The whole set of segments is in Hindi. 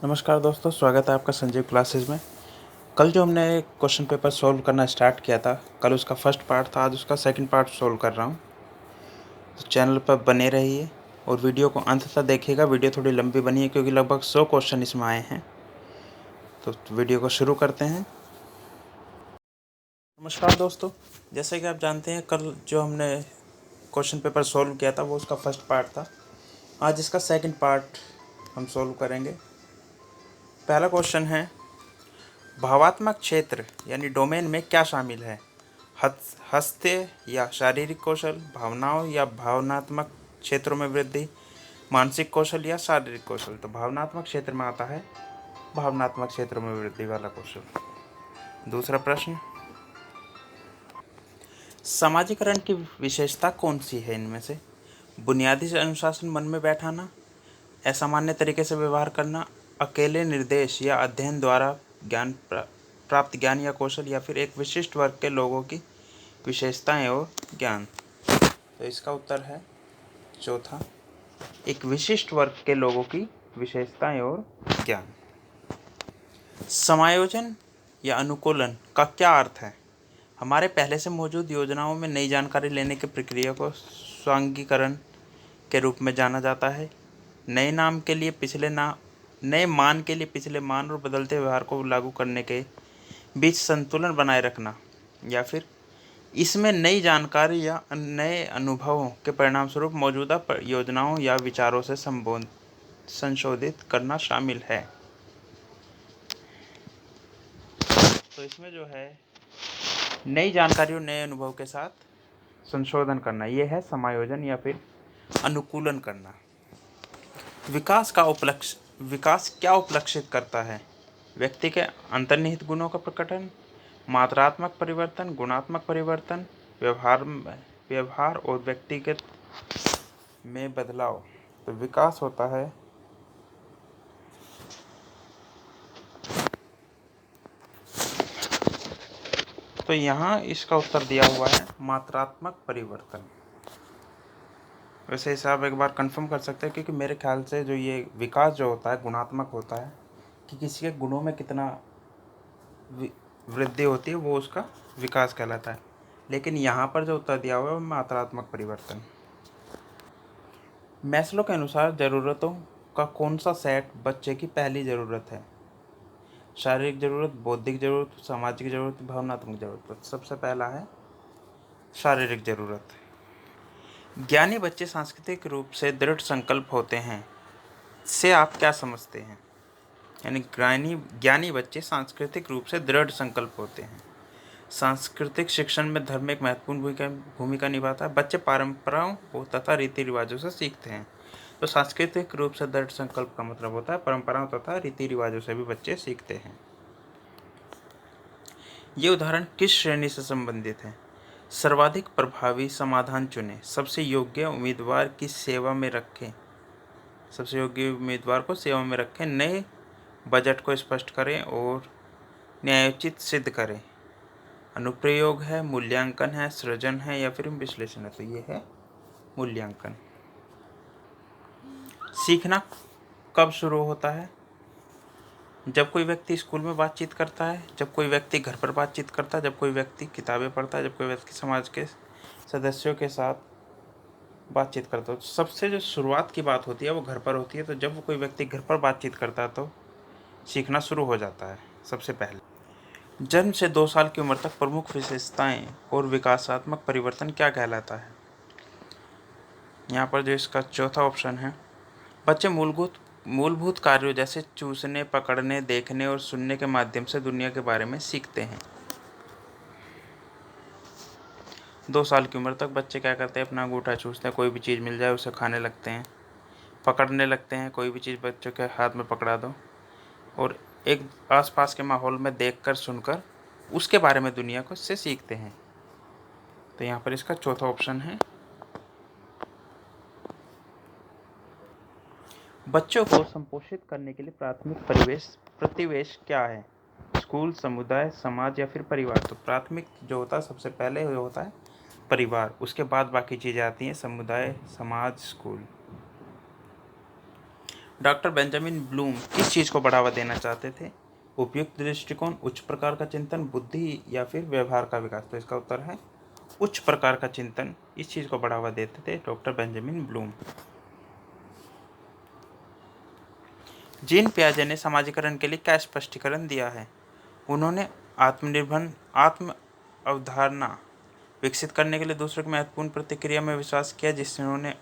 नमस्कार दोस्तों, स्वागत है आपका संजीव क्लासेस में। कल जो हमने क्वेश्चन पेपर सॉल्व करना स्टार्ट किया था, कल उसका फर्स्ट पार्ट था, आज उसका सेकंड पार्ट सॉल्व कर रहा हूँ। तो चैनल पर बने रहिए और वीडियो को अंत तक देखिएगा। वीडियो थोड़ी लंबी बनी है क्योंकि लगभग 100 क्वेश्चन इसमें आए हैं। तो वीडियो को शुरू करते हैं। नमस्कार दोस्तों, जैसे कि आप जानते हैं कल जो हमने क्वेश्चन पेपर सॉल्व किया था वो उसका फर्स्ट पार्ट था। आज इसका सेकंड पार्ट हम सॉल्व करेंगे। पहला क्वेश्चन है, भावात्मक क्षेत्र यानी डोमेन में क्या शामिल है? हस्ते या शारीरिक कौशल, भावनाओं या भावनात्मक क्षेत्रों में वृद्धि, मानसिक कौशल या शारीरिक कौशल। तो भावनात्मक क्षेत्र में आता है भावनात्मक क्षेत्रों में वृद्धि वाला कौशल। दूसरा प्रश्न, समाजीकरण की विशेषता कौन सी है इनमें से? बुनियादी से अनुशासन मन में बैठाना, असामान्य तरीके से व्यवहार करना, अकेले निर्देश या अध्ययन द्वारा ज्ञान प्राप्त ज्ञान या कौशल, या फिर एक विशिष्ट वर्ग के लोगों की विशेषताएं और ज्ञान। तो इसका उत्तर है चौथा, एक विशिष्ट वर्ग के लोगों की विशेषताएं और ज्ञान। समायोजन या अनुकूलन का क्या अर्थ है? हमारे पहले से मौजूद योजनाओं में नई जानकारी लेने की प्रक्रिया को स्वांगीकरण के रूप में जाना जाता है। नए मान के लिए पिछले मान और बदलते व्यवहार को लागू करने के बीच संतुलन बनाए रखना, या फिर इसमें नई जानकारी या नए अनुभवों के परिणामस्वरूप मौजूदा योजनाओं या विचारों से संशोधित करना शामिल है। तो इसमें जो है नई जानकारी और नए अनुभव के साथ संशोधन करना, यह है समायोजन या फिर अनुकूलन करना। विकास क्या उपलक्षित करता है? व्यक्ति के अंतर्निहित गुणों का प्रकटन, मात्रात्मक परिवर्तन, गुणात्मक परिवर्तन, व्यवहार और व्यक्तिगत में बदलाव। तो विकास होता है तो यहाँ इसका उत्तर दिया हुआ है मात्रात्मक परिवर्तन। वैसे इसे आप एक बार कंफर्म कर सकते हैं, क्योंकि मेरे ख्याल से जो ये विकास जो होता है गुणात्मक होता है कि किसी के गुणों में कितना वृद्धि होती है, वो उसका विकास कहलाता है। लेकिन यहाँ पर जो उत्तर दिया हुआ है वो मात्रात्मक परिवर्तन। मैस्लो के अनुसार ज़रूरतों का कौन सा सेट बच्चे की पहली ज़रूरत है? शारीरिक ज़रूरत, बौद्धिक ज़रूरत, सामाजिक ज़रूरत, भावनात्मक ज़रूरत। तो सबसे पहला है शारीरिक ज़रूरत। ज्ञानी बच्चे सांस्कृतिक रूप से दृढ़ संकल्प होते हैं से आप क्या समझते हैं? यानी ज्ञानी बच्चे सांस्कृतिक रूप से दृढ़ संकल्प होते हैं। सांस्कृतिक शिक्षण में धर्म एक महत्वपूर्ण भूमिका निभाता है। बच्चे परंपराओं तथा रीति रिवाजों से सीखते हैं। तो सांस्कृतिक रूप से दृढ़ संकल्प का मतलब होता है परंपराओं तथा रीति रिवाजों से भी बच्चे सीखते हैं। ये उदाहरण किस श्रेणी से संबंधित है? सर्वाधिक प्रभावी समाधान चुनें, सबसे योग्य उम्मीदवार को सेवा में रखें, नए बजट को स्पष्ट करें और न्यायोचित सिद्ध करें। अनुप्रयोग है, मूल्यांकन है, सृजन है, या फिर विश्लेषण है। तो ये है मूल्यांकन। सीखना कब शुरू होता है? जब कोई व्यक्ति स्कूल में बातचीत करता है, जब कोई व्यक्ति घर पर बातचीत करता है, जब कोई व्यक्ति किताबें पढ़ता है, जब कोई व्यक्ति समाज के सदस्यों के साथ बातचीत करता है। तो सबसे जो शुरुआत की बात होती है वो घर पर होती है। तो जब कोई व्यक्ति घर पर बातचीत करता है तो सीखना शुरू हो जाता है सबसे पहले। जन्म से 2 साल की उम्र तक प्रमुख विशेषताएं और विकासात्मक परिवर्तन क्या कहलाता है? यहाँ पर जो इसका चौथा ऑप्शन है, बच्चे मूलभूत कार्यों जैसे चूसने, पकड़ने, देखने और सुनने के माध्यम से दुनिया के बारे में सीखते हैं। 2 साल की उम्र तक बच्चे क्या करते हैं? अपना अंगूठा चूसते हैं, कोई भी चीज़ मिल जाए उसे खाने लगते हैं, पकड़ने लगते हैं, कोई भी चीज़ बच्चों के हाथ में पकड़ा दो, और एक आसपास के माहौल में देखकर सुनकर उसके बारे में दुनिया को से सीखते हैं। तो यहाँ पर इसका चौथा ऑप्शन है। बच्चों को संपोषित करने के लिए प्राथमिक प्रतिवेश क्या है? स्कूल, समुदाय, समाज या फिर परिवार। तो प्राथमिक जो होता है सबसे पहले जो होता है परिवार, उसके बाद बाकी चीज़ें आती हैं, समुदाय, समाज, स्कूल। डॉक्टर बेंजामिन ब्लूम किस चीज़ को बढ़ावा देना चाहते थे? उपयुक्त दृष्टिकोण, उच्च प्रकार का चिंतन, बुद्धि या फिर व्यवहार का विकास? तो इसका उत्तर है उच्च प्रकार का चिंतन। इस चीज़ को बढ़ावा देते थे डॉक्टर बेंजामिन ब्लूम। जीन पियाजे ने समाजीकरण के लिए क्या स्पष्टीकरण दिया है? उन्होंने आत्म अवधारणा विकसित करने के लिए दूसरों की महत्वपूर्ण प्रतिक्रिया में विश्वास किया, जिससे उन्होंने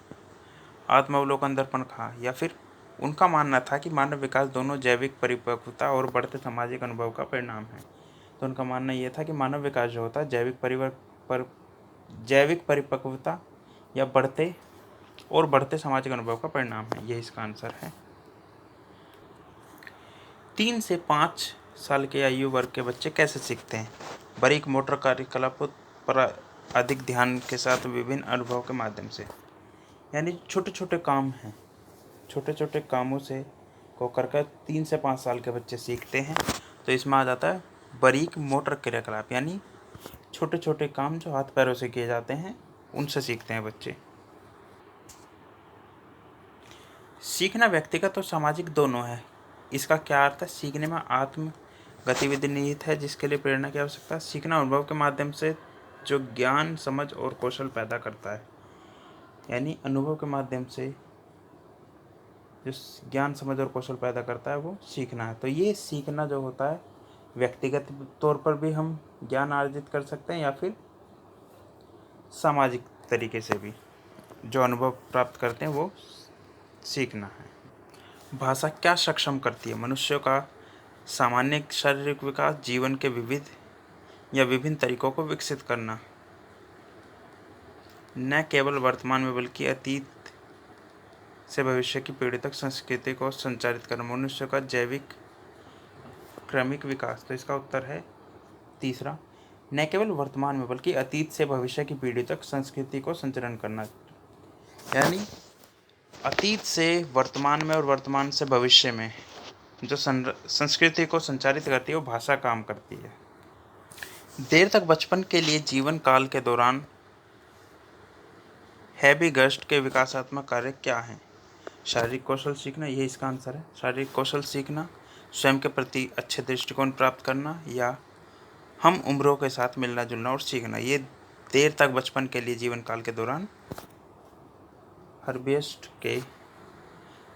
आत्मावलोकन दर्पण कहा, या फिर उनका मानना था कि मानव विकास दोनों जैविक परिपक्वता और बढ़ते सामाजिक अनुभव का परिणाम है। तो उनका मानना यह था कि मानव विकास जो होता है जैविक परिपक्वता या बढ़ते सामाजिक अनुभव का परिणाम है। यही इसका आंसर है। 3 से 5 साल के आयु वर्ग के बच्चे कैसे सीखते हैं? बारीक मोटर कार्यकलापों पर अधिक ध्यान के साथ विभिन्न अनुभव के माध्यम से। यानी छोटे छोटे काम हैं, छोटे छोटे कामों से को करके 3 से 5 साल के बच्चे सीखते हैं। तो इसमें आ जाता है बारीक मोटर क्रियाकलाप, यानी छोटे छोटे काम जो हाथ पैरों से किए जाते हैं, उनसे सीखते हैं बच्चे। सीखना व्यक्तिगत और सामाजिक दोनों है। इसका क्या अर्थ है? सीखने में आत्म गतिविधि निहित है, जिसके लिए प्रेरणा की आवश्यकता है। सीखना अनुभव के माध्यम से जो ज्ञान, समझ और कौशल पैदा करता है। यानी अनुभव के माध्यम से जो ज्ञान, समझ और कौशल पैदा करता है, वो सीखना है। तो ये सीखना जो होता है, व्यक्तिगत तौर पर भी हम ज्ञान अर्जित कर सकते हैं, या फिर सामाजिक तरीके से भी जो अनुभव प्राप्त करते हैं, वो सीखना है। भाषा क्या सक्षम करती है? मनुष्यों का सामान्य शारीरिक विकास, जीवन के विभिन्न तरीकों को विकसित करना, न केवल वर्तमान में बल्कि अतीत से भविष्य की पीढ़ी तक संस्कृति को संचारित करना, मनुष्य का जैविक क्रमिक विकास। तो इसका उत्तर है तीसरा, न केवल वर्तमान में बल्कि अतीत से भविष्य की पीढ़ी तक संस्कृति को संचरण करना। यानी अतीत से वर्तमान में और वर्तमान से भविष्य में जो संस्कृति को संचारित करती है, वो भाषा काम करती है। देर तक बचपन के लिए जीवन काल के दौरान हैबिगस्ट के विकासात्मक कार्य क्या हैं? शारीरिक कौशल सीखना, यही इसका आंसर है। शारीरिक कौशल सीखना, स्वयं के प्रति अच्छे दृष्टिकोण प्राप्त करना, या हम उम्रों के साथ मिलना जुलना और सीखना। ये देर तक बचपन के लिए जीवन काल के दौरान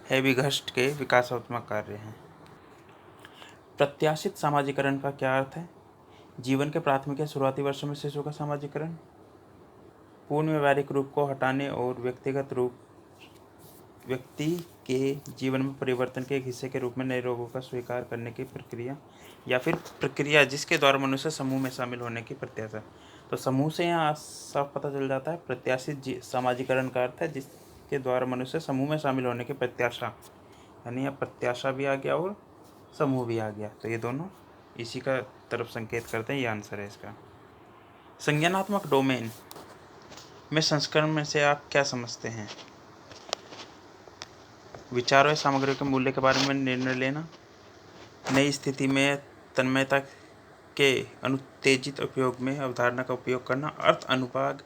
हैबिगस्ट के विकासात्मक कार्य हैं। प्रत्याशित सामाजिकरण का क्या अर्थ है? जीवन के प्राथमिक या शुरुआती वर्षों में शिशु का सामाजिकरण, पूर्ण व्यवहारिक रूप को हटाने और व्यक्ति के जीवन में परिवर्तन के एक हिस्से के रूप में नए रोगों का स्वीकार करने की प्रक्रिया, या फिर प्रक्रिया जिसके द्वारा मनुष्य समूह में शामिल होने की प्रत्याशा। तो समूह से यहाँ साफ पता चल जाता है प्रत्याशित सामाजिकरण का अर्थ है जिसके द्वारा मनुष्य समूह में शामिल होने की प्रत्याशा। यानी यहाँ प्रत्याशा भी आ गया और समूह भी आ गया, तो ये दोनों इसी का तरफ संकेत करते हैं। ये आंसर है इसका। संज्ञानात्मक डोमेन में संस्करण में से आप क्या समझते हैं? विचारों या सामग्री के मूल्य के बारे में निर्णय लेना, नई स्थिति में तन्मयता के अनुत्तेजित उपयोग में अवधारणा का उपयोग करना, अर्थ अनुभाग,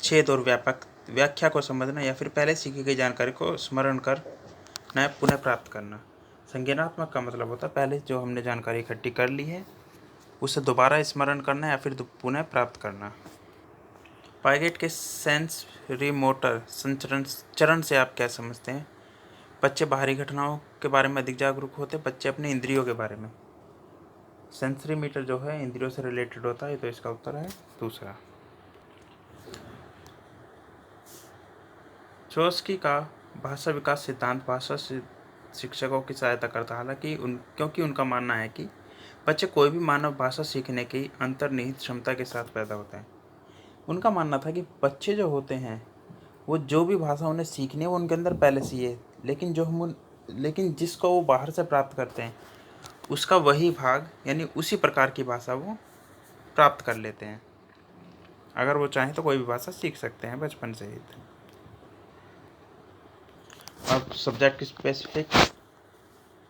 छेद और व्यापक व्याख्या को समझना, या फिर पहले सीखी गई जानकारी को स्मरण कर नया पुनः प्राप्त करना। संज्ञानात्मक का मतलब होता है पहले जो हमने जानकारी इकट्ठी कर ली है उसे दोबारा स्मरण करना या फिर पुनः प्राप्त करना। पाइगेट के सेंसरी मोटर चरण से आप क्या समझते हैं? बच्चे बाहरी घटनाओं के बारे में अधिक जागरूक होते, बच्चे अपने इंद्रियों के बारे में। सेंसरी मीटर जो है इंद्रियों से रिलेटेड होता है, तो इसका उत्तर है दूसरा। चोम्स्की का भाषा विकास सिद्धांत भाषा शिक्षकों की सहायता करता है, हालांकि क्योंकि उनका मानना है कि बच्चे कोई भी मानव भाषा सीखने की अंतर्निहित क्षमता के साथ पैदा होते हैं। उनका मानना था कि बच्चे जो होते हैं वो जो भी भाषा उन्हें सीखनी है वो उनके अंदर पहले से ही है, लेकिन जिसको वो बाहर से प्राप्त करते हैं उसका वही भाग यानी उसी प्रकार की भाषा वो प्राप्त कर लेते हैं। अगर वो चाहें तो कोई भी भाषा सीख सकते हैं बचपन से ही। अब सब्जेक्ट स्पेसिफिक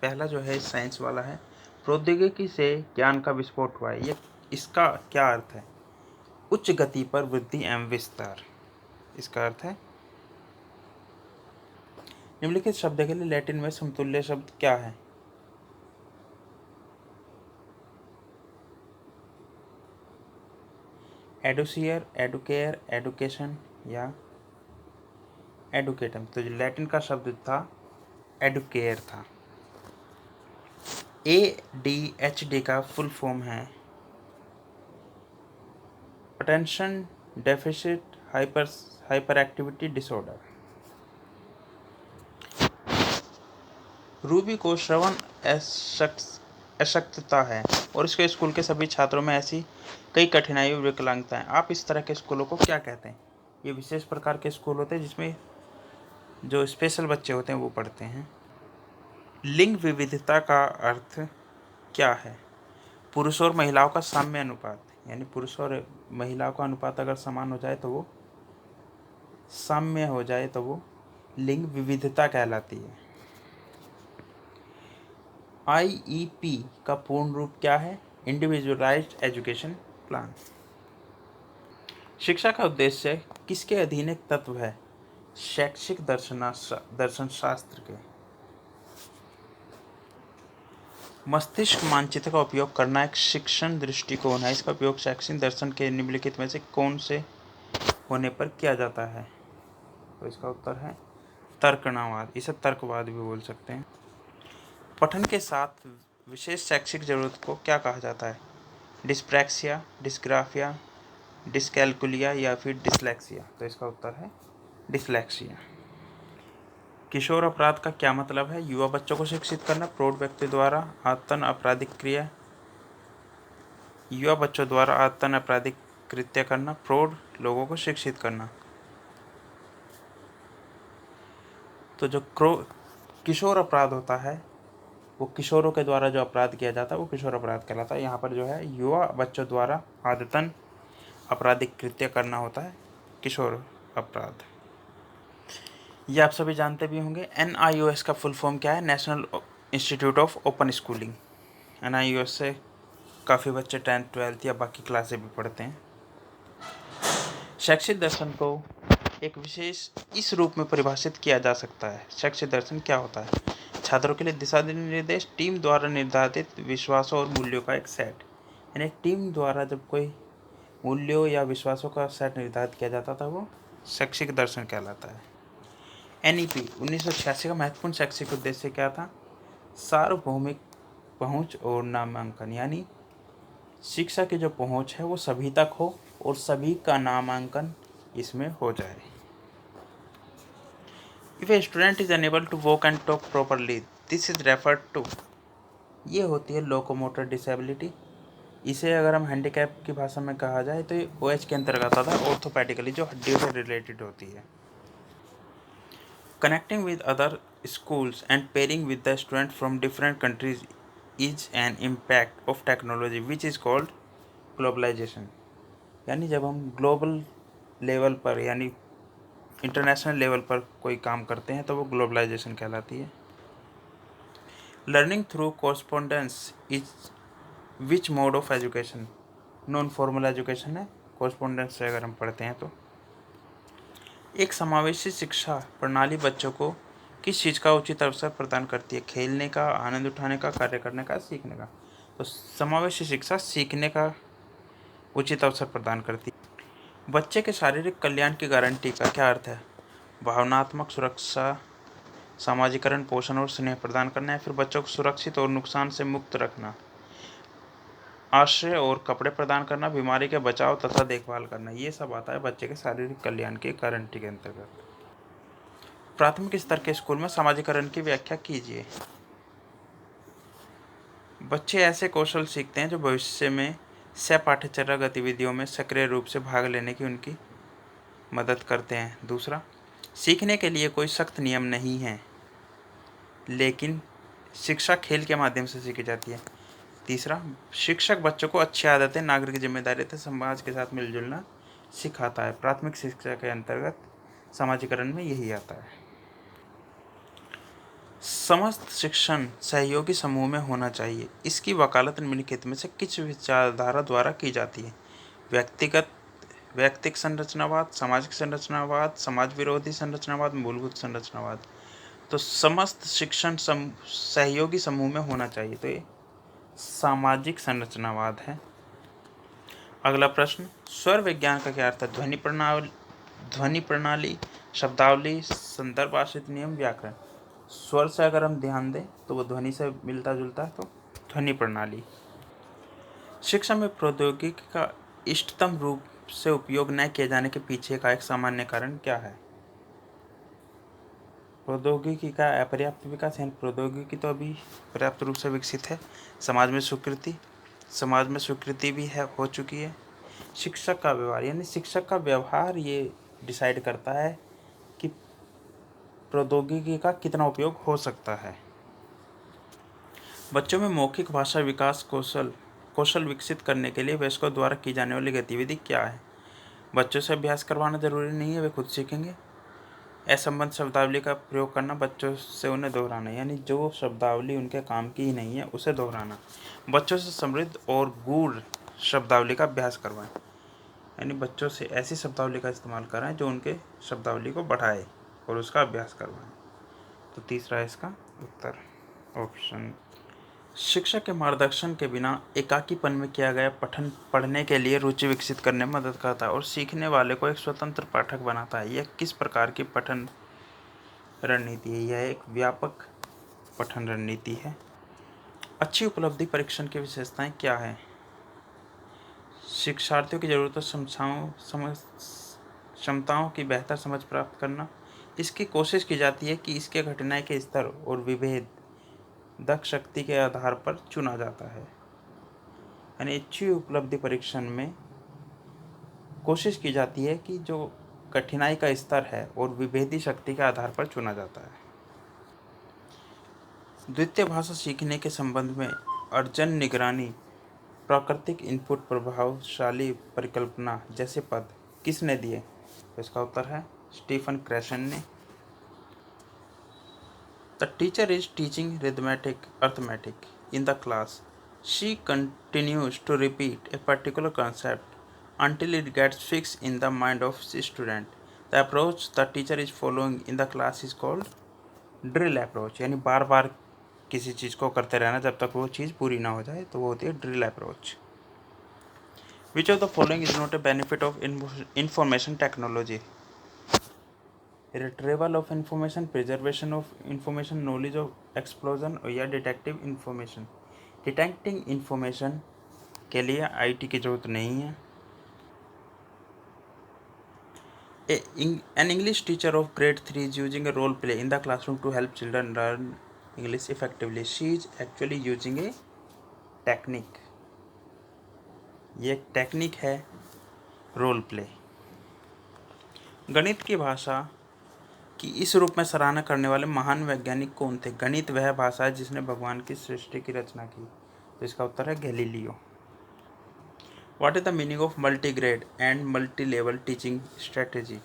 पहला जो है साइंस वाला है, प्रौद्योगिकी से ज्ञान का विस्फोट हुआ है। ये इसका क्या अर्थ है? उच्च गति पर वृद्धि एवं विस्तार। इसका अर्थ है निम्नलिखित शब्द के लिए लैटिन में समतुल्य शब्द क्या है? एडुसियर, एडुकेयर, एडुकेशन या एडुकेटम। तो जो लैटिन का शब्द था एडुकेयर था। ADHD का फुल फॉर्म है attention deficit hyper activity disorder. Ruby को श्रवण अशक्तता है और इसके स्कूल के सभी छात्रों में ऐसी कई कठिनाई और विकलांगताएं। आप इस तरह के स्कूलों को क्या कहते हैं? ये विशेष प्रकार के स्कूल होते हैं जिसमें जो स्पेशल बच्चे होते हैं वो पढ़ते हैं। लिंग विविधता का अर्थ क्या है? पुरुष और महिलाओं का साम्य अनुपात, यानी पुरुष और महिलाओं का अनुपात अगर समान हो जाए तो वो साम्य हो जाए तो वो लिंग विविधता कहलाती है। IEP का पूर्ण रूप क्या है? Individualised education plan. शिक्षा का उद्देश्य किसके अधीन एक तत्व है? शैक्षिक दर्शन शास्त्र के। मस्तिष्क मानचित्र का उपयोग करना एक शिक्षण दृष्टिकोण है। इसका उपयोग शैक्षिक दर्शन के निम्नलिखित में से कौन से होने पर किया जाता है? तो इसका उत्तर है तर्कणावाद। इसे तर्कवाद भी बोल सकते हैं। पठन के साथ विशेष शैक्षिक जरूरत को क्या कहा जाता है? डिस्प्रैक्सिया, डिस्ग्राफिया, डिस्कैल्कुलिया या फिर डिसलेक्सिया। तो इसका उत्तर है डिसलेक्सिया। किशोर अपराध का क्या मतलब है? युवा बच्चों को शिक्षित करना, प्रौढ़ व्यक्ति द्वारा आतन आपराधिक क्रिया, युवा बच्चों द्वारा आतन आपराधिक कृत्य करना, प्रौढ़ लोगों को शिक्षित करना। तो जो किशोर अपराध होता है वो किशोरों के द्वारा जो अपराध किया जाता है वो किशोर अपराध कहलाता है। यहाँ पर जो है युवा बच्चों द्वारा आदतन आपराधिक कृत्य करना होता है किशोर अपराध। ये आप सभी जानते भी होंगे। NIOS का फुल फॉर्म क्या है? National institute of open schooling. NIOS से काफ़ी बच्चे 10th 12th या बाकी क्लासें भी पढ़ते हैं। शैक्षिक दर्शन को एक विशेष इस रूप में परिभाषित किया जा सकता है। शैक्षिक दर्शन क्या होता है? छात्रों के लिए दिशा निर्देश, टीम द्वारा निर्धारित विश्वासों और मूल्यों का एक सेट। यानी टीम द्वारा जब कोई मूल्यों या विश्वासों का सेट निर्धारित किया जाता था वो शैक्षिक दर्शन कहलाता है। NEP 1986 का महत्वपूर्ण शैक्षिक उद्देश्य क्या था? सार्वभौमिक पहुंच और नामांकन, यानी शिक्षा की जो पहुंच है वो सभी तक हो और सभी का नामांकन इसमें हो जाए। If a student is unable to walk and talk properly, this is referred to, ये होती है लोकोमोटर डिसेबिलिटी। इसे अगर हम हैंडीकैप की भाषा में कहा जाए तो ये OH के अंतर्गत आता है, ऑर्थोपैडिकली, जो हड्डियों से रिलेटेड होती है। Connecting with other schools and pairing with the student from different countries is an impact of technology which is called globalization। यानी जब हम ग्लोबल लेवल पर यानी इंटरनेशनल लेवल पर कोई काम करते हैं तो वो ग्लोबलाइजेशन कहलाती है। Learning through correspondence is which mode of education? Non formal education है कॉरस्पॉन्डेंस से अगर हम पढ़ते हैं तो। एक समावेशी शिक्षा प्रणाली बच्चों को किस चीज़ का उचित अवसर प्रदान करती है? खेलने का, आनंद उठाने का, कार्य करने का, सीखने का। तो समावेशी शिक्षा सीखने का उचित अवसर प्रदान करती है। बच्चे के शारीरिक कल्याण की गारंटी का क्या अर्थ है? भावनात्मक सुरक्षा, सामाजिकरण, पोषण और स्नेह प्रदान करना, या फिर बच्चों को सुरक्षित और नुकसान से मुक्त रखना, आश्रय और कपड़े प्रदान करना, बीमारी के बचाव तथा देखभाल करना। ये सब आता है बच्चे के शारीरिक कल्याण की गारंटी के अंतर्गत। प्राथमिक स्तर के स्कूल में सामाजिकरण की व्याख्या कीजिए। बच्चे ऐसे कौशल सीखते हैं जो भविष्य में सहपाठ्यचर्या गतिविधियों में सक्रिय रूप से भाग लेने की उनकी मदद करते हैं। दूसरा, सीखने के लिए कोई सख्त नियम नहीं है, लेकिन शिक्षा खेल के माध्यम से सीखी जाती है। तीसरा, शिक्षक बच्चों को अच्छी आदतें, नागरिक जिम्मेदारी तथा समाज के साथ मिलजुलना सिखाता है। प्राथमिक शिक्षा के अंतर्गत समाजीकरण में यही आता है। समस्त शिक्षण सहयोगी समूह में होना चाहिए। इसकी वकालत निम्नलिखित में से किस विचारधारा द्वारा की जाती है? व्यक्तिक संरचनावाद, सामाजिक संरचनावाद, समाज विरोधी संरचनावाद, मूलभूत संरचनावाद। तो समस्त शिक्षण सहयोगी समूह में होना चाहिए, तो ये सामाजिक संरचनावाद है। अगला प्रश्न, स्वर विज्ञान का क्या अर्थ है? ध्वनि प्रणाली, शब्दावली, संदर्भ आश्रित नियम, व्याकरण। स्वर से अगर हम ध्यान दें तो वो ध्वनि से मिलता जुलता है, तो ध्वनि प्रणाली। शिक्षा में प्रौद्योगिकी का इष्टतम रूप से उपयोग न किए जाने के पीछे का एक सामान्य कारण क्या है? प्रौद्योगिकी का अपर्याप्त विकास, यानी प्रौद्योगिकी तो अभी पर्याप्त रूप से विकसित है। समाज में स्वीकृति भी है, हो चुकी है। शिक्षक का व्यवहार, यानी शिक्षक का व्यवहार ये डिसाइड करता है कि प्रौद्योगिकी का कितना उपयोग हो सकता है। बच्चों में मौखिक भाषा विकास कौशल विकसित करने के लिए वयस्कों द्वारा की जाने वाली गतिविधि क्या है? बच्चों से अभ्यास करवाना जरूरी नहीं है, वे खुद सीखेंगे। असंबद्ध शब्दावली का प्रयोग करना, बच्चों से उन्हें दोहराना, यानी जो शब्दावली उनके काम की ही नहीं है उसे दोहराना। बच्चों से समृद्ध और गूढ़ शब्दावली का अभ्यास करवाएं, यानी बच्चों से ऐसी शब्दावली का इस्तेमाल कराएं जो उनके शब्दावली को बढ़ाए और उसका अभ्यास करवाएं। तो तीसरा है इसका उत्तर, ऑप्शन। शिक्षक के मार्गदर्शन के बिना एकाकीपन में किया गया पठन पढ़ने के लिए रुचि विकसित करने में मदद करता है और सीखने वाले को एक स्वतंत्र पाठक बनाता है। यह किस प्रकार की पठन रणनीति है? यह एक व्यापक पठन रणनीति है। अच्छी उपलब्धि परीक्षण की विशेषताएं क्या है? शिक्षार्थियों की जरूरतों क्षमताओं की बेहतर समझ प्राप्त करना। इसकी कोशिश की जाती है कि इसके कठिनाई के स्तर और विभेद दक्ष शक्ति के आधार पर चुना जाता है। यानी अच्छी उपलब्धि परीक्षण में कोशिश की जाती है कि जो कठिनाई का स्तर है और विभेदी शक्ति के आधार पर चुना जाता है। द्वितीय भाषा सीखने के संबंध में अर्जन निगरानी, प्राकृतिक इनपुट, प्रभावशाली परिकल्पना जैसे पद किसने दिए? तो इसका उत्तर है स्टीफन क्रैशन ने। The teacher is teaching arithmetic in the class. She continues to repeat a particular concept until it gets fixed in the mind of the student. The approach the teacher is following in the class is called drill approach, यानी बार बार किसी चीज़ को करते रहना जब तक वो चीज़ पूरी ना हो जाए, तो वो होती है drill approach. Which of the following is not a benefit of information technology? Retrieval of information, preservation of information, knowledge of explosion, और या डिटेक्टिव इंफॉर्मेशन। डिटेक्टिंग इंफॉर्मेशन के लिए आईटी की जरूरत नहीं है। An English teacher of grade 3 is using a role play in the classroom to help children learn English effectively. She is actually using a technique. ये एक टेक्निक है रोल प्ले। गणित की भाषा की इस रूप में सराहना करने वाले महान वैज्ञानिक कौन थे? गणित वह भाषा है जिसने भगवान की सृष्टि की रचना की। तो इसका उत्तर है Galileo. What is the meaning of multigrade and multi level teaching strategy?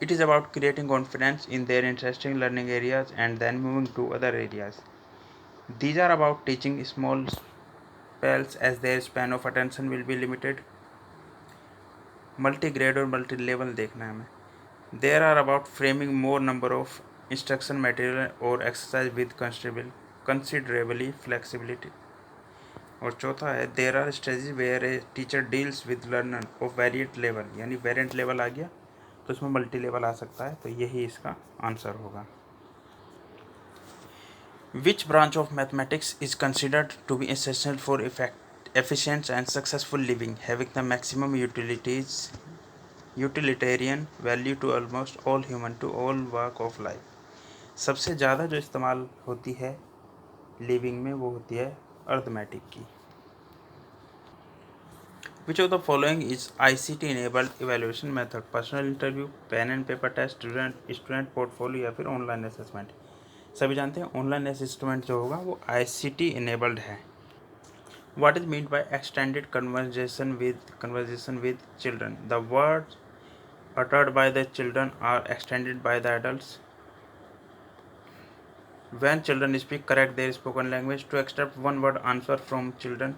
It is about creating confidence in their interesting learning areas and then moving to other areas. These are about teaching small spells as their span of attention will be limited. Multi-grade और multi-level देखना है हमें। There are about framing more number of instruction material or exercise with considerably flexibility. और चौथा है there are stages where a teacher deals with learner of variant level, यानी variant level आ गया तो इसमें मल्टी लेवल आ सकता है, तो यही इसका आंसर होगा। Which branch of mathematics is considered to be essential for efficient and successful living, having the maximum utilitarian value to almost all human to all walk of life? सबसे ज़्यादा जो इस्तेमाल होती है लिविंग में वो होती है अर्थमेटिक की। Which of the following is ICT enabled evaluation method? Personal interview, pen and paper test, student portfolio या फिर ऑनलाइन असेसमेंट? सभी जानते हैं ऑनलाइन असेसमेंट जो होगा वो ICT enabled है। What is meant by extended conversation with children? The words uttered by the children are extended by the adults. When children speak correct their spoken language, to extract one word answer from children,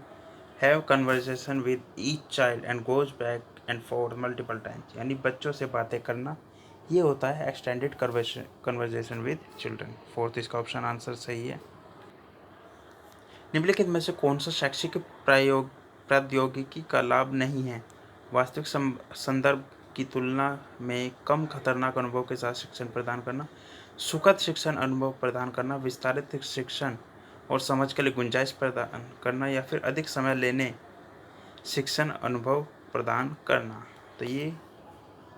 have conversation with each child and goes back and fourth multiple times, यानी बच्चों से बातें करना, ये होता है extended conversation with children. Fourth इसका ऑप्शन आंसर सही है। निम्नलिखित में से कौन सा शैक्षिक प्रौद्योगिकी का लाभ नहीं है? वास्तविक संदर्भ की तुलना में कम खतरनाक अनुभव के साथ शिक्षण प्रदान करना, सुखद शिक्षण अनुभव प्रदान करना, विस्तारित शिक्षण और समझ के लिए गुंजाइश प्रदान करना, या फिर अधिक समय लेने शिक्षण अनुभव प्रदान करना। तो ये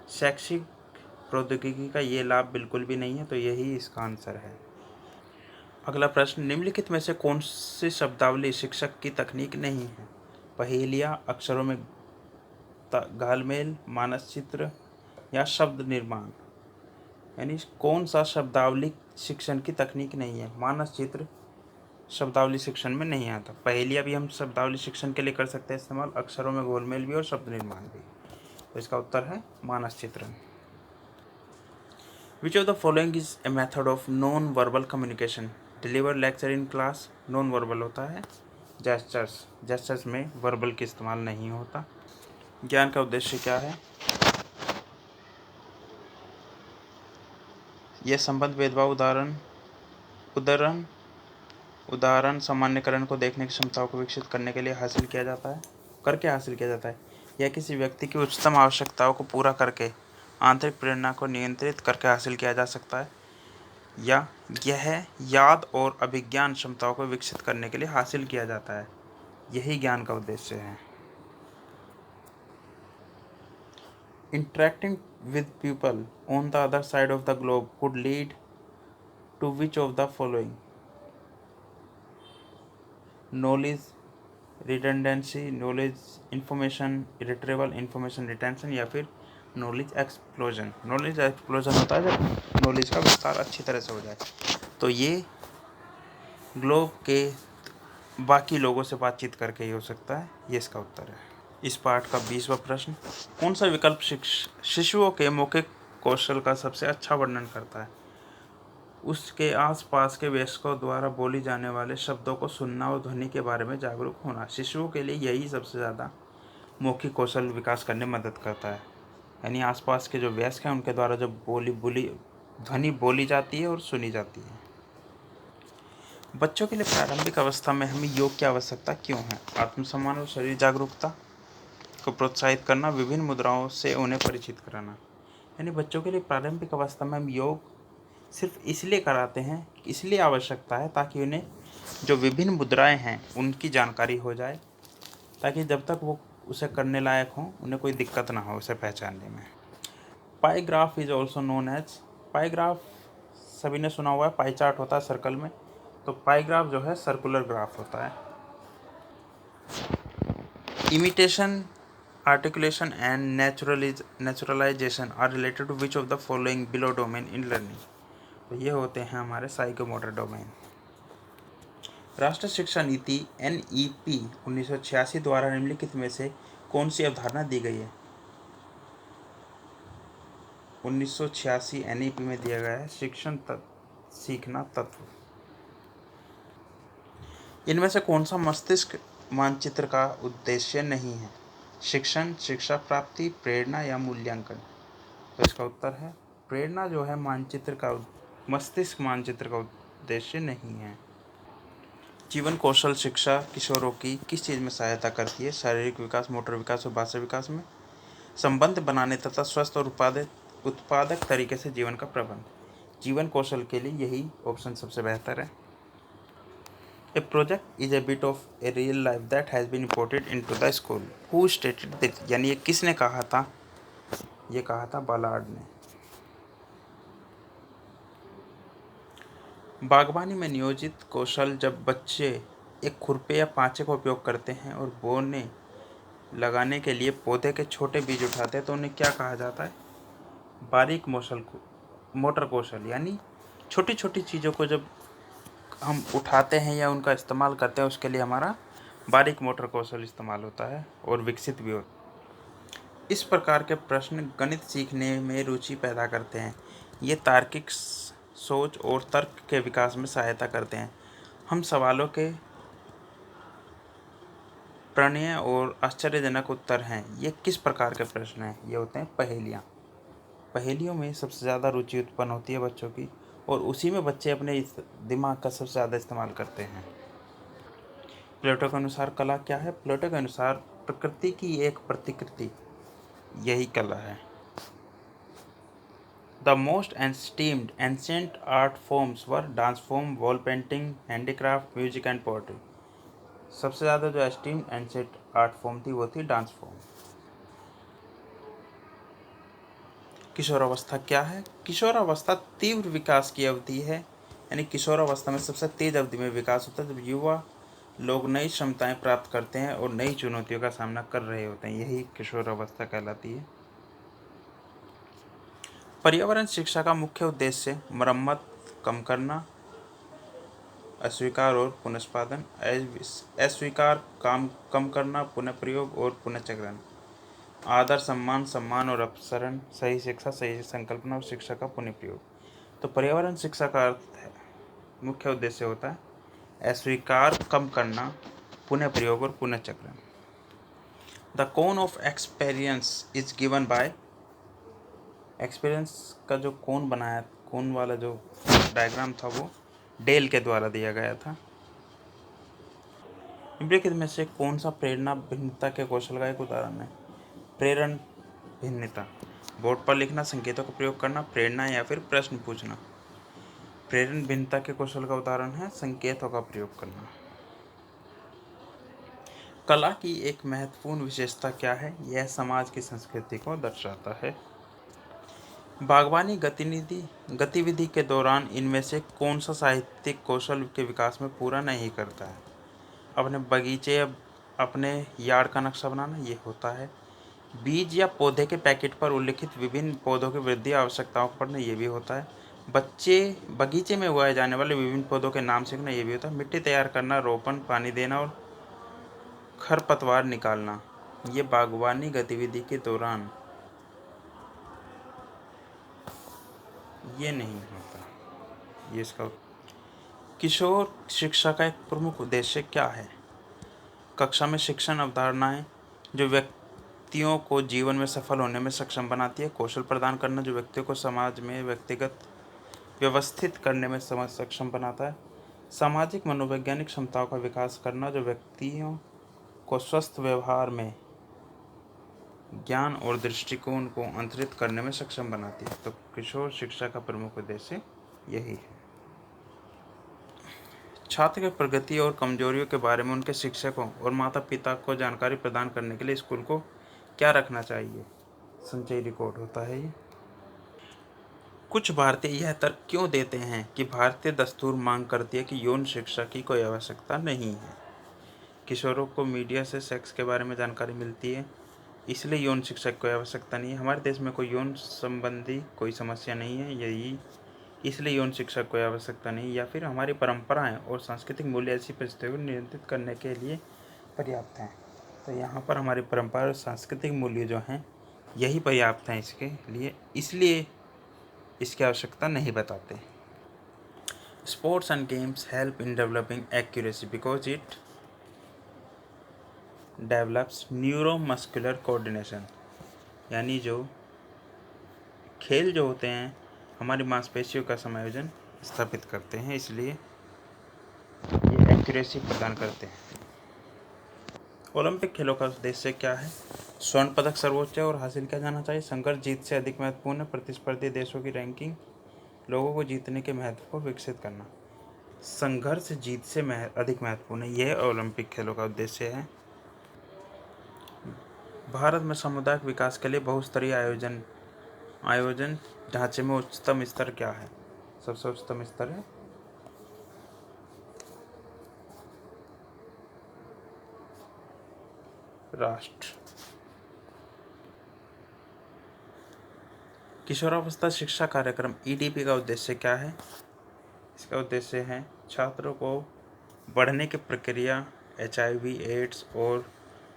शैक्षिक प्रौद्योगिकी का ये लाभ बिल्कुल भी नहीं है, तो यही इसका आंसर है। अगला प्रश्न, निम्नलिखित में से कौन सी शब्दावली शिक्षक की तकनीक नहीं है? पहेलियाँ, अक्षरों में घालमेल, मानसचित्र या शब्द निर्माण, यानी कौन सा शब्दावली शिक्षण की तकनीक नहीं है? मानसचित्र शब्दावली शिक्षण में नहीं आता। पहेलियाँ भी हम शब्दावली शिक्षण के लिए कर सकते हैं इस्तेमाल, अक्षरों में घोलमेल भी और शब्द निर्माण भी। तो इसका उत्तर है मानसचित्र। Which of the following is a method of non-verbal communication? Deliver lecture in class, non-verbal होता है। Gestures में verbal की इस्तेमाल नहीं होता। ज्ञान का उद्देश्य क्या है? यह संबंध भेदभाव उदाहरण सामान्यकरण को देखने की क्षमताओं को विकसित करने के लिए हासिल किया जाता है। यह किसी व्यक्ति की उच्चतम आवश्यकताओं को पूरा करके आंतरिक प्रेरणा को नियंत्रित करके हासिल किया जा सकता है, या यह याद और अभिज्ञान क्षमताओं को विकसित करने के लिए हासिल किया जाता है। यही ज्ञान का उद्देश्य है। Interacting with people on the other side of the globe could lead to which of the following? Knowledge redundancy, knowledge information retrieval, information retention, या फिर नॉलेज एक्सप्लोजन। नॉलेज एक्सप्लोजन होता है जब नॉलेज का विस्तार अच्छी तरह से हो जाए। तो ये ग्लोब के बाकी लोगों से बातचीत करके ही हो सकता है। ये इसका उत्तर है। इस पाठ का 20वां प्रश्न, कौन सा विकल्प शिशुओं के मौखिक कौशल का सबसे अच्छा वर्णन करता है? उसके आसपास के वयस्कों द्वारा बोली जाने वाले शब्दों को सुनना और ध्वनि के बारे में जागरूक होना। शिशुओं के लिए यही सबसे ज़्यादा मौखिक कौशल विकास करने में मदद करता है, यानी आसपास के जो वयस्क हैं उनके द्वारा जो ध्वनि बोली जाती है और सुनी जाती है। बच्चों के लिए प्रारंभिक अवस्था में हमें योग की आवश्यकता क्यों है? आत्मसम्मान और शरीर जागरूकता को प्रोत्साहित करना, विभिन्न मुद्राओं से उन्हें परिचित कराना। यानी बच्चों के लिए प्रारंभिक अवस्था में हम योग सिर्फ इसलिए कराते हैं, इसलिए आवश्यकता है ताकि उन्हें जो विभिन्न मुद्राएं हैं उनकी जानकारी हो जाए, ताकि जब तक वो उसे करने लायक हों उन्हें कोई दिक्कत ना हो उसे पहचानने में। Pie graph is also known as, pie graph सभी ने सुना हुआ है, पाई चार्ट होता है सर्कल में, तो पाई ग्राफ जो है सर्कुलर ग्राफ होता है। Imitation, articulation and naturalization are related to which of the following below domain in learning? तो ये होते हैं हमारे साइकोमोटर डोमेन। राष्ट्रीय शिक्षा नीति NEP 1986 द्वारा निम्नलिखित में से कौन सी अवधारणा दी गई है? 1986 NEP में दिया गया है शिक्षण सीखना तत्व। इनमें से कौन सा मस्तिष्क मानचित्र का उद्देश्य नहीं है? शिक्षण, शिक्षा प्राप्ति, प्रेरणा या मूल्यांकन। तो इसका उत्तर है प्रेरणा जो है मस्तिष्क मानचित्र का उद्देश्य नहीं है। जीवन कौशल शिक्षा किशोरों की किस चीज़ में सहायता करती है? शारीरिक विकास, मोटर विकास और भाषा विकास में। संबंध बनाने तथा स्वस्थ और उत्पादक तरीके से जीवन का प्रबंध। जीवन कौशल के लिए यही ऑप्शन सबसे बेहतर है। A project is a bit of a real life that has been imported into the school. Who stated this? यानी ये किसने कहा था? ये कहा था बालार्ड ने। बागवानी में नियोजित कौशल, जब बच्चे एक खुरपे या पांचे का उपयोग करते हैं और बोने लगाने के लिए पौधे के छोटे बीज उठाते हैं तो उन्हें क्या कहा जाता है? बारीक मोटर कौशल। यानी छोटी छोटी चीज़ों को जब हम उठाते हैं या उनका इस्तेमाल करते हैं उसके लिए हमारा बारीक मोटर कौशल इस्तेमाल होता है और विकसित भी होता है। इस प्रकार के प्रश्न गणित सीखने में रुचि पैदा करते हैं। ये तार्किक सोच और तर्क के विकास में सहायता करते हैं। हम सवालों के प्रणीय और आश्चर्यजनक उत्तर हैं। ये किस प्रकार के प्रश्न हैं? ये होते हैं पहेलियाँ। पहेलियों में सबसे ज़्यादा रुचि उत्पन्न होती है बच्चों की, और उसी में बच्चे अपने इस दिमाग का सबसे ज़्यादा इस्तेमाल करते हैं। प्लेटो के अनुसार कला क्या है? प्लेटो के अनुसार प्रकृति की एक प्रतिकृति, यही कला है। The most esteemed ancient art forms were dance form, wall painting, handicraft, music and poetry. सबसे ज़्यादा जो एस्टीम्ड एंशिएंट आर्ट फॉर्म थी वो थी डांस फॉर्म। किशोरावस्था क्या है? किशोरावस्था तीव्र विकास की अवधि है, यानी किशोरावस्था में सबसे तेज अवधि में विकास होता है जब युवा लोग नई क्षमताएं प्राप्त करते हैं और नई चुनौतियों का सामना कर रहे होते हैं, यही किशोरावस्था कहलाती है। पर्यावरण शिक्षा का मुख्य उद्देश्य मरम्मत, कम करना, अस्वीकार और पुनस्पादन, अस्वीकार काम कम करना, पुनः प्रयोग और पुनःचक्रण, आदर, सम्मान, सम्मान और अपसरण, सही शिक्षा, सही संकल्पना और शिक्षा का पुनः प्रयोग। तो पर्यावरण शिक्षा का अर्थ है, मुख्य उद्देश्य होता है अस्वीकार कम करना, पुनः प्रयोग और पुनःचक्रण। The cone of experience is given by, experience का जो कोन बनाया, कोन वाला जो डायग्राम था वो डेल के द्वारा दिया गया था। निम्नलिखित में से कौन सा प्रेरणा भिन्नता के कौशल का एक उदाहरण है? प्रेरण भिन्नता, बोर्ड पर लिखना, संकेतों का प्रयोग करना, प्रेरणा या फिर प्रश्न पूछना। प्रेरण भिन्नता के कौशल का उदाहरण है संकेतों का प्रयोग करना। कला की एक महत्वपूर्ण विशेषता क्या है? यह समाज की संस्कृति को दर्शाता है। बागवानी गतिविधि के दौरान इनमें से कौन सा साहित्यिक कौशल के विकास में पूरा नहीं करता है? अपने बगीचे, अपने यार्ड का नक्शा बनाना, ये होता है। बीज या पौधे के पैकेट पर उल्लिखित विभिन्न पौधों की वृद्धि आवश्यकताओं को पढ़ना, ये भी होता है। बगीचे में उगाए जाने वाले विभिन्न पौधों के नाम सीखना, ये भी होता है। मिट्टी तैयार करना, रोपण, पानी देना और खरपतवार निकालना, ये बागवानी गतिविधि के दौरान ये नहीं होता। ये इसका किशोर शिक्षा का एक प्रमुख उद्देश्य क्या है? कक्षा में शिक्षण अवधारणाएं जो व्यक्तियों को जीवन में सफल होने में सक्षम बनाती है। कौशल प्रदान करना जो व्यक्तियों को समाज में व्यक्तिगत व्यवस्थित करने में सक्षम बनाता है। सामाजिक मनोवैज्ञानिक क्षमताओं का विकास करना जो व्यक्तियों को स्वस्थ व्यवहार में ज्ञान और दृष्टिकोण को अंतरित करने में सक्षम बनाती है। तो किशोर शिक्षा का प्रमुख उद्देश्य यही है। छात्र के प्रगति और कमजोरियों के बारे में उनके शिक्षकों और माता पिता को जानकारी प्रदान करने के लिए स्कूल को क्या रखना चाहिए? संचयी रिकॉर्ड होता है ये। कुछ भारतीय यह तर्क क्यों देते हैं कि भारतीय दस्तूर मांग करती है कि यौन शिक्षा की कोई आवश्यकता नहीं है? किशोरों को मीडिया से सेक्स के बारे में जानकारी मिलती है, इसलिए यौन शिक्षा की कोई आवश्यकता नहीं है। हमारे देश में कोई यौन संबंधी कोई समस्या नहीं है, यही इसलिए यौन शिक्षा की कोई आवश्यकता नहीं। या फिर हमारी परंपराएं और सांस्कृतिक मूल्य ऐसी परिस्थितियों को नियंत्रित करने के लिए पर्याप्त हैं। तो यहाँ पर हमारी परंपरा और सांस्कृतिक मूल्य जो हैं यही पर्याप्त हैं इसके लिए, इसलिए इसकी आवश्यकता नहीं बताते। Sports and games help in developing accuracy because it develops neuromuscular coordination, यानी जो खेल जो होते हैं हमारी मांसपेशियों का समायोजन स्थापित करते हैं, इसलिए ये एक्यूरेसी प्रदान करते हैं। ओलंपिक खेलों का उद्देश्य क्या है? स्वर्ण पदक सर्वोच्च और हासिल किया जाना चाहिए। संघर्ष जीत से अधिक महत्वपूर्ण है। प्रतिस्पर्धी देशों की रैंकिंग लोगों को जीतने के महत्व को विकसित करना। संघर्ष जीत से अधिक महत्वपूर्ण है, यह ओलंपिक खेलों का उद्देश्य है। भारत में सामुदायिक विकास के लिए बहुस्तरीय आयोजन ढांचे में उच्चतम स्तर क्या है? सबसे उच्चतम स्तर है राष्ट्र। किशोरावस्था शिक्षा कार्यक्रम ईडीपी का उद्देश्य क्या है? इसका उद्देश्य है छात्रों को बढ़ने की प्रक्रिया, HIV, एड्स और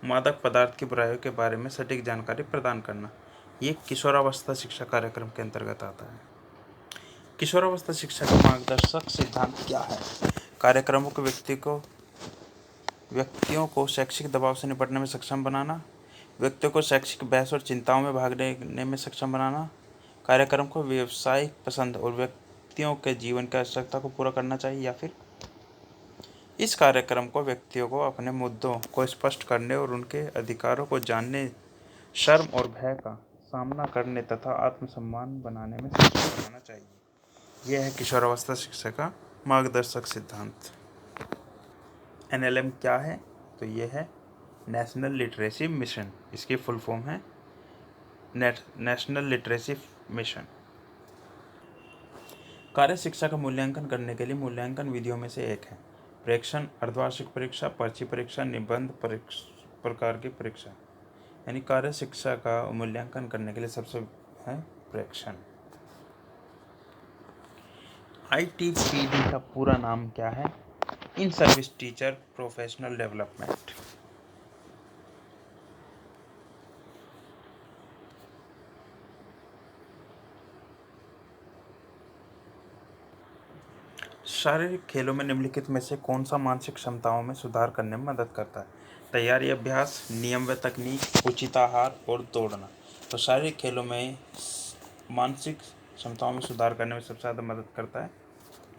मादक पदार्थ की बुराइयों के बारे में सटीक जानकारी प्रदान करना। ये किशोरावस्था शिक्षा कार्यक्रम के अंतर्गत आता है। किशोरावस्था शिक्षा का मार्गदर्शक सिद्धांत क्या है? कार्यक्रमों को व्यक्तियों को शैक्षिक दबाव से निपटने में सक्षम बनाना, व्यक्तियों को शैक्षिक बहस और चिंताओं में भाग लेने में सक्षम बनाना, कार्यक्रम को व्यावसायिक पसंद और व्यक्तियों के जीवन की आवश्यकता को पूरा करना चाहिए, या फिर इस कार्यक्रम को व्यक्तियों को अपने मुद्दों को स्पष्ट करने और उनके अधिकारों को जानने, शर्म और भय का सामना करने तथा आत्मसम्मान बनाने में सक्षम बनाना चाहिए। यह है किशोरावस्था शिक्षा का मार्गदर्शक सिद्धांत। NLM क्या है? तो यह है नेशनल लिटरेसी मिशन। इसकी फुल फॉर्म है नेशनल लिटरेसी मिशन। कार्य शिक्षा का मूल्यांकन करने के लिए मूल्यांकन विधियों में से एक है प्रेक्षण, अर्धवार्षिक परीक्षा, पर्ची परीक्षा, निबंध प्रकार की परीक्षा। यानी कार्य शिक्षा का मूल्यांकन करने के लिए सबसे है प्रेक्षण। ITPD का पूरा नाम क्या है? In service teacher professional development. शारीरिक खेलों में निम्नलिखित में से कौन सा मानसिक क्षमताओं में सुधार करने में मदद करता है? तैयारी, अभ्यास, नियम व तकनीक, उचित आहार और दौड़ना। तो शारीरिक खेलों में मानसिक क्षमताओं में सुधार करने में सबसे ज़्यादा मदद करता है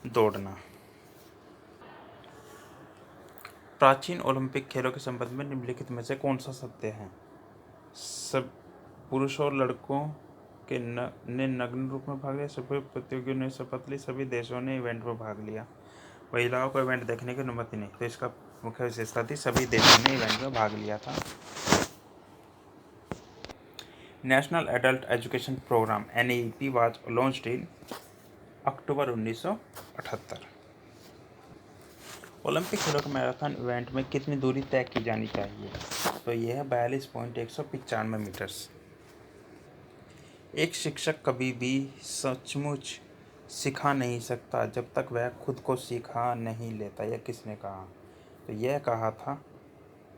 दौड़ना। प्राचीन ओलंपिक खेलों के संबंध में निम्नलिखित में से कौन सा सत्य है? सब पुरुषों और लड़कों के ने नग्न रूप में भाग लिया, सभी प्रतियोगियों ने शपथ ली, सभी देशों ने इवेंट में भाग लिया, महिलाओं को इवेंट देखने की अनुमति नहीं। तो इसका मुख्य विशेषता थी सभी देशों ने इवेंट में भाग लिया था। National adult education programme NEP was launched in October 1978। Olympic खेलों के मैराथन इवेंट में कितनी दूरी तय की जानी चाहिए? तो यह है 42.195 मीटर्स। एक शिक्षक कभी भी सचमुच सिखा नहीं सकता जब तक वह खुद को सिखा नहीं लेता। यह किसने कहा? तो यह कहा था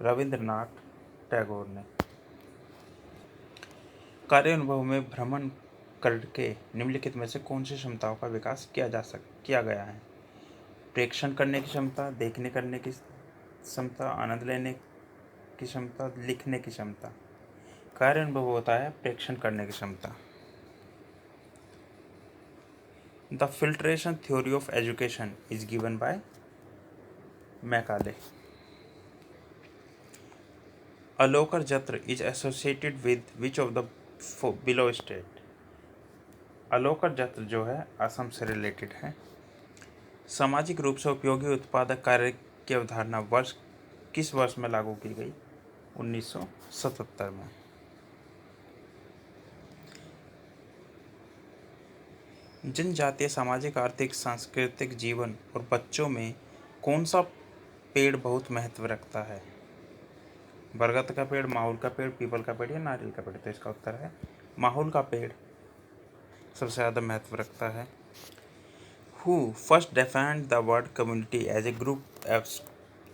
रविंद्रनाथ टैगोर ने। कार्य अनुभव में भ्रमण करके निम्नलिखित में से कौन सी क्षमताओं का विकास किया गया है? प्रेक्षण करने की क्षमता, देखने करने की क्षमता, आनंद लेने की क्षमता, लिखने की क्षमता। कार्य अनुभव होता है प्रेक्षण करने की क्षमता। The filtration theory of education is given by Macaulay. Alokar Jatra is associated with which of the below state? Alokar Jatra जो है असम से रिलेटेड है। सामाजिक रूप से उपयोगी उत्पादक कार्य की अवधारणा किस वर्ष में लागू की गई? 1977 में। जनजातीय सामाजिक, आर्थिक, सांस्कृतिक जीवन और बच्चों में कौन सा पेड़ बहुत महत्व रखता है? बरगद का पेड़, माहुल का पेड़, पीपल का पेड़ या नारियल का पेड़? तो इसका उत्तर है माहुल का पेड़ सबसे ज़्यादा महत्व रखता है। Who first defined the word community as a group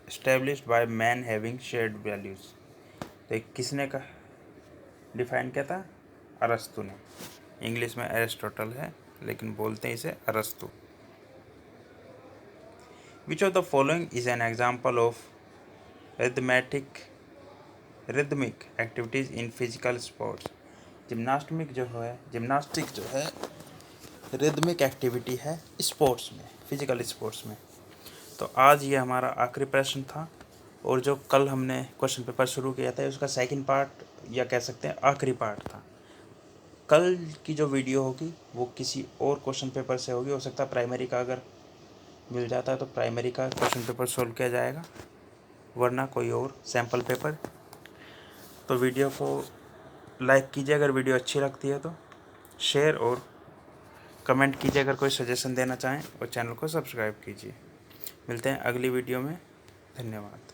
established by men having shared values? तो किसने का डिफाइन किया था? अरस्तु ने। इंग्लिश में एरिस्टोटल है लेकिन बोलते हैं इसे अरस्तु। Which of the following is an example of rhythmic activities in physical sports? Gymnastic जो है रिदमिक एक्टिविटी है स्पोर्ट्स में, फिजिकल स्पोर्ट्स में। तो आज ये हमारा आखिरी प्रश्न था, और जो कल हमने क्वेश्चन पेपर शुरू किया था उसका सेकंड पार्ट या कह सकते हैं आखिरी पार्ट था। कल की जो वीडियो होगी वो किसी और क्वेश्चन पेपर से होगी। हो सकता है प्राइमरी का अगर मिल जाता है तो प्राइमरी का क्वेश्चन पेपर सोल्व किया जाएगा, वरना कोई और सैम्पल पेपर। तो वीडियो को लाइक कीजिए अगर वीडियो अच्छी लगती है, तो शेयर और कमेंट कीजिए अगर कोई सजेशन देना चाहें, और चैनल को सब्सक्राइब कीजिए। मिलते हैं अगली वीडियो में। धन्यवाद।